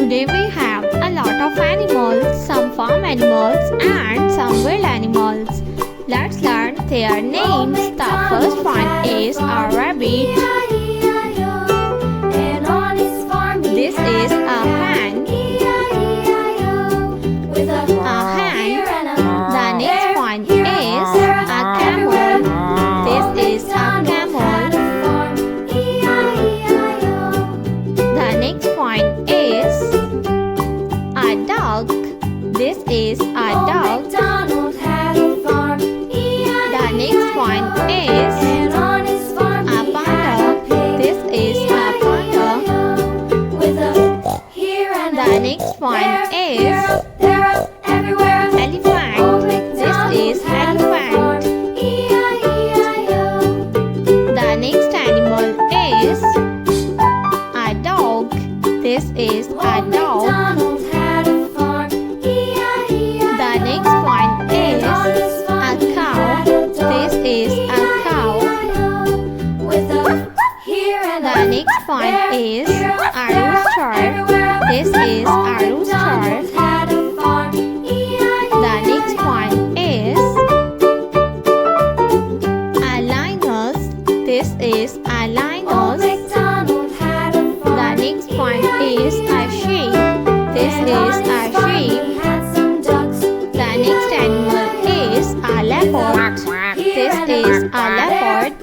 Today we have a lot of animals, some farm animals and some wild animals. Let's learn their names. The first one is a rabbit. This is a hen. A hen. The next one is a camel. This is a camel. The next one is a duck. This is a duck. The next one is a panda. This is a panda. The next one is elephant. This is elephant. The next animal is a dog. This is a dog. The next one is a cow. This is a cow. The next one is a rooster. This is a rooster. The next one is a lioness. This is a lioness. The next one is a sheep. This is a sheep. The next animal is a leopard. This is a leopard.